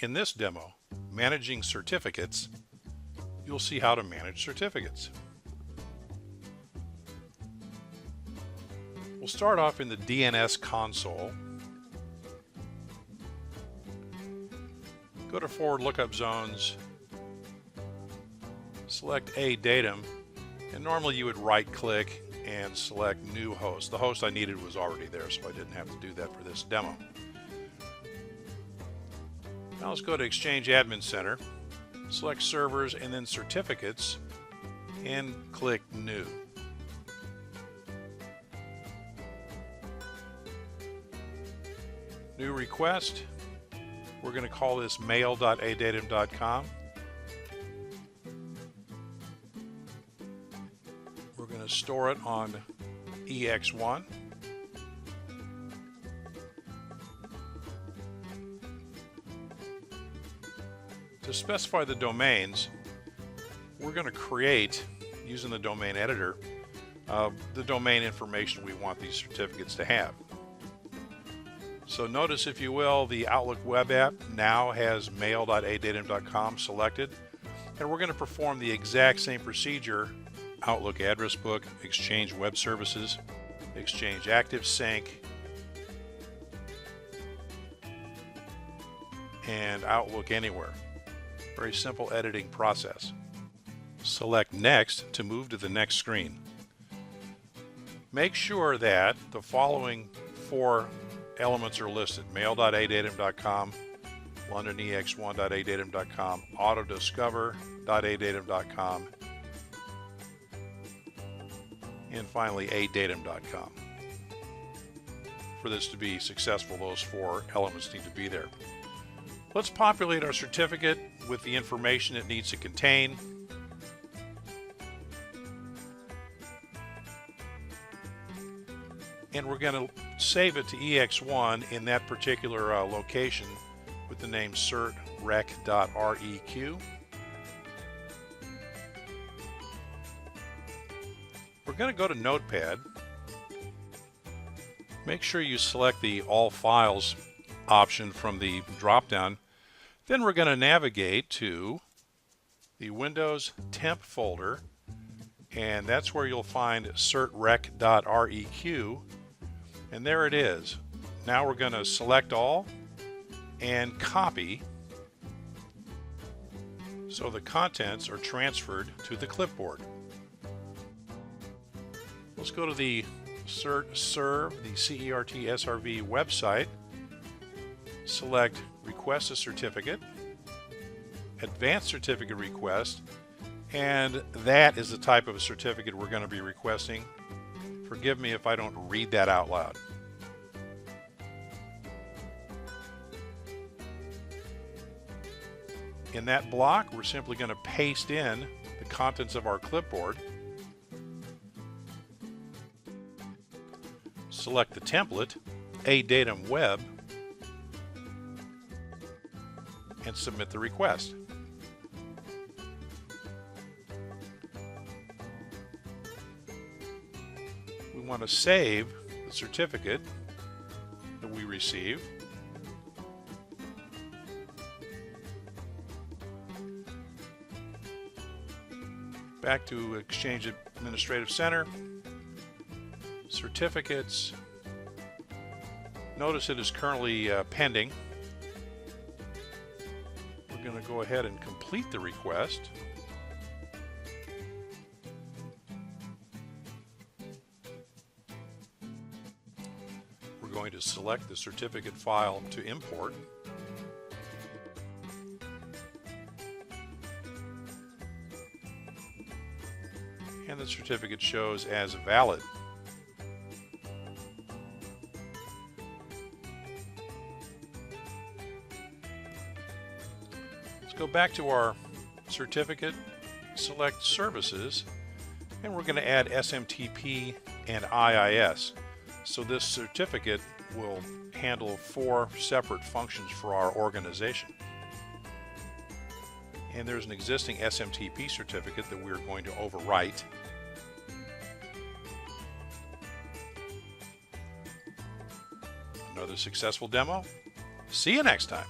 In this demo, Managing Certificates, you'll see how to manage certificates. We'll start off in the DNS console. Go to Forward Lookup Zones, select a datum, and normally you would right-click and select New Host. The host I needed was already there, so I didn't have to do that for this demo. Now let's go to Exchange Admin Center, select Servers and then Certificates, and click New. New request. We're going to call this mail.adatum.com. We're going to store it on EX1. To specify the domains, we're going to create, using the domain editor, the domain information we want these certificates to have. So notice, if you will, the Outlook web app now has mail.adatum.com selected, and we're going to perform the exact same procedure: Outlook Address Book, Exchange Web Services, Exchange Active Sync, and Outlook Anywhere. Very simple editing process. Select Next to move to the next screen. Make sure that the following 4 elements are listed: mail.adatum.com, londonex1.adatum.com, autodiscover.adatum.com, and finally adatum.com. For this to be successful, those 4 elements need to be there. Let's populate our certificate with the information it needs to contain. And we're going to save it to EX1 in that particular location with the name certrec.req. We're going to go to Notepad. Make sure you select the All Files option from the drop-down. Then we're going to navigate to the Windows Temp folder, and that's where you'll find certrec.req, and there it is. Now we're going to select all and copy so the contents are transferred to the clipboard. Let's go to the CertSrv, the CERT-SRV website. Select Request a Certificate, Advanced Certificate Request, and that is the type of a certificate we're going to be requesting. Forgive me if I don't read that out loud. In that block, we're simply going to paste in the contents of our clipboard. Select the template, Adatum Web, and submit the request. We want to save the certificate that we receive. Back to Exchange Administrative Center, Certificates. Notice it is currently pending. We're going to go ahead and complete the request. We're going to select the certificate file to import. And the certificate shows as valid. Go back to our certificate, select Services, and we're going to add SMTP and IIS. So this certificate will handle 4 separate functions for our organization. And there's an existing SMTP certificate that we're going to overwrite. Another successful demo. See you next time.